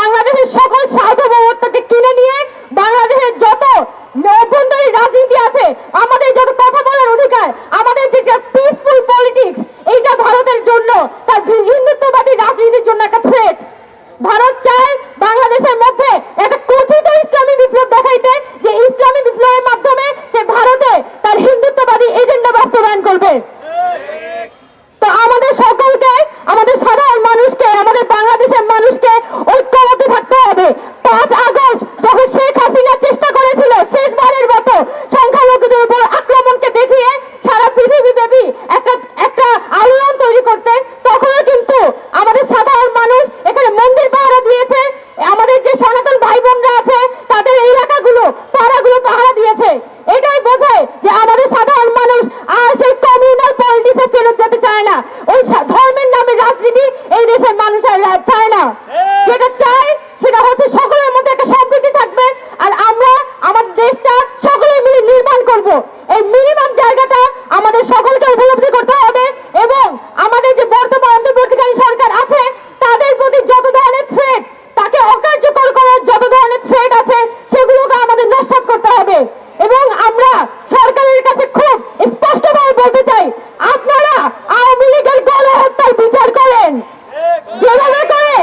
বাংলাদেশের সকল সার্বভৌমত্বকে কিনে নিয়ে বাংলাদেশের যত অভ্যন্তরীণ রাজনীতি আছে, আমাদের যত কথা বলার অধিকার, আমাদের যে পিসফুল পলিটিক্স, এইটা ভারতের জন্য, তার হিন্দুত্ববাদী রাজনীতির জন্য একটা থ্রেট। ভারত চায় বাংলাদেশের মধ্যে একটা কথিত ইসলামী বিপ্লব দেখাইতে, যে ইসলামী বিপ্লবের মাধ্যমে সে ভারতে তার হিন্দুত্ববাদী এজেন্ডা বাস্তবায়ন করবে। তো আমাদের সকলকে, আমাদের সাধারণ মানুষকে, আমাদের বাংলাদেশের মানুষকে ঐক্যবদ্ধ থাকতে হবে। 5 আগস্ট যখন শেখ হাসিনা চেষ্টা করেছিল শেষবারের মতো সংখ্যালঘুদের উপর আক্রমণকে দেখিয়ে সারা পৃথিবীব্যাপী একটা আলোড়ন তৈরি করতে, তখনও কিন্তু আমাদের সাধারণ মানুষ এখানে মন্দির পাহারা দিয়েছে, আমাদের যে সনাতন ভাই বোনরা আছে তাদের এলাকাগুলো, পাড়াগুলো পাহারা দিয়েছে। এটাই বোঝায় যে আমাদের সাধারণ মানুষ আর সেই কমিউনাল পলিটিক্সে ফেরত যেতে চায় না। ওই ধর্মের নামে রাজনীতি এই দেশের মানুষ আর চায় না। যেটা চায় সেটা হচ্ছে সকলের মধ্যে একটা সম্প্রীতি থাকবে, আর আমরা আমার দেশটা সকলে মিলে নির্মাণ করব। এই মিনিমাম জায়গাটা আমাদের সকলকে উপলব্ধি করতে হবে, এবং আমাদের যে বর্তমান অন্তর্বর্তীকালীন সরকার আছে তাদের প্রতি যত ধরনের থ্রেট, তাকে অকার্যকর করার যত ধরনের থ্রেট আছে সেগুলোকে আমাদের নস্যাৎ করতে হবে। এবং আমরা সরকারের কাছে খুব স্পষ্টভাবে বলতে চাই, আপনারা আওয়ামী লীগের গণহত্যার বিচার করেন। যেভাবে করে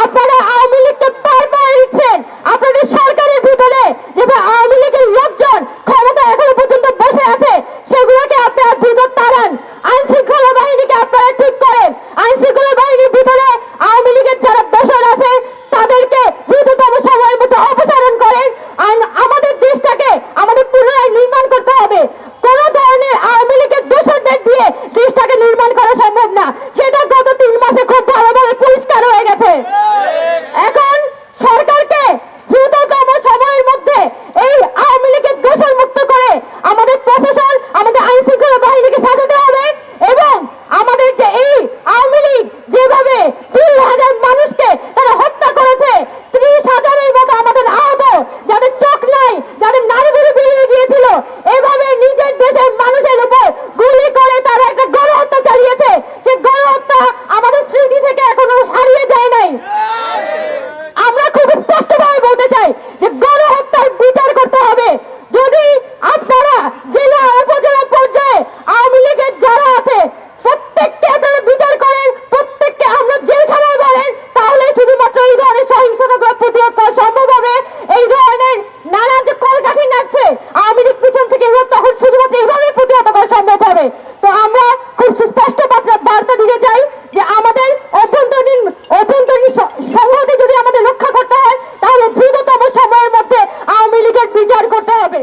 আপনারা আওয়ামী লীগকে পার পায়ে দিচ্ছেন, আপনাদের সরকারের ভিতরে যেভাবে আওয়ামী লীগের লোকজন ক্ষমতা এখনো পর্যন্ত বসে আছে, সেগুলোকে আপনারা দ্রুত তাড়ান। আইন শৃঙ্খলা বাহিনীকে আপনারা ঠিক করেন। আইন শৃঙ্খলা বাহিনীর ভিতরে আওয়ামী লীগের যারা দোষর আছে তাদেরকে দ্রুততম সময়ের মধ্যে অপসারণ করেন। আমাদের দেশটাকে আমাদের পুনরায় নির্মাণ করতে হবে। কোন ধরনের আওয়ামী লীগের দোষরদের দিয়ে দেশটাকে নির্মাণ করা সম্ভব না, সেটা গত 3 মাসে খুব ভালোভাবে পরিষ্কার হয়ে গেছে। এখন সরকারকে দ্রুততম সময়ের মধ্যে এই আওয়ামী লীগের দোষর মুক্ত করে আমাদের প্রশাসন, আমাদের আইন শৃঙ্খলা বাহিনীকে সাজাতে হবে। এবং আমাদের যে এই আওয়ামী লীগ যেভাবে 3,000 মানুষকে তারা হত্যা করেছে, 30,000-এর মতো আমাদের আহত, যাদের চোখ নাই, যাদের নাড়ি ভুড়ি বেরিয়ে গিয়েছিল, এভাবে নিজের দেশের মানুষের উপর গুলি করে তারা একটা গণহত্যা চালিয়েছে। সেই গণহত্যা আমাদের স্মৃতি থেকে এখনো হারিয়ে যায় নাই। আমরা খুব স্পষ্টভাবে বলতে চাই যে গণহত্যার বিচার করতে হবে। যদি আপনারা জেলা উপজেলা পর্যায়ে আওয়ামী লীগের যারা আছে প্রত্যেককে আপনারা বিচার করেন, প্রত্যেককে আমরা জেলখানায় বলেন, তাহলে শুধুমাত্র এই ধরনের সহিংসতাগুলো প্রতিরোধ করা সম্ভব হবে। এই ধরনের নানান যে কলকাঠি নাচছে আওয়ামী লীগ পিছন থেকে, এগুলো তখন শুধুমাত্র এইভাবে প্রতিহত করা সম্ভব হবে। তো আমরা খুব স্পষ্ট বার্তা দিতে চাই যে আমাদের অভ্যন্তরীণ সংহতি যদি আমাদের রক্ষা করতে হয়, তাহলে দ্রুততম সময়ের মধ্যে আওয়ামী লীগের বিচার করতে হবে।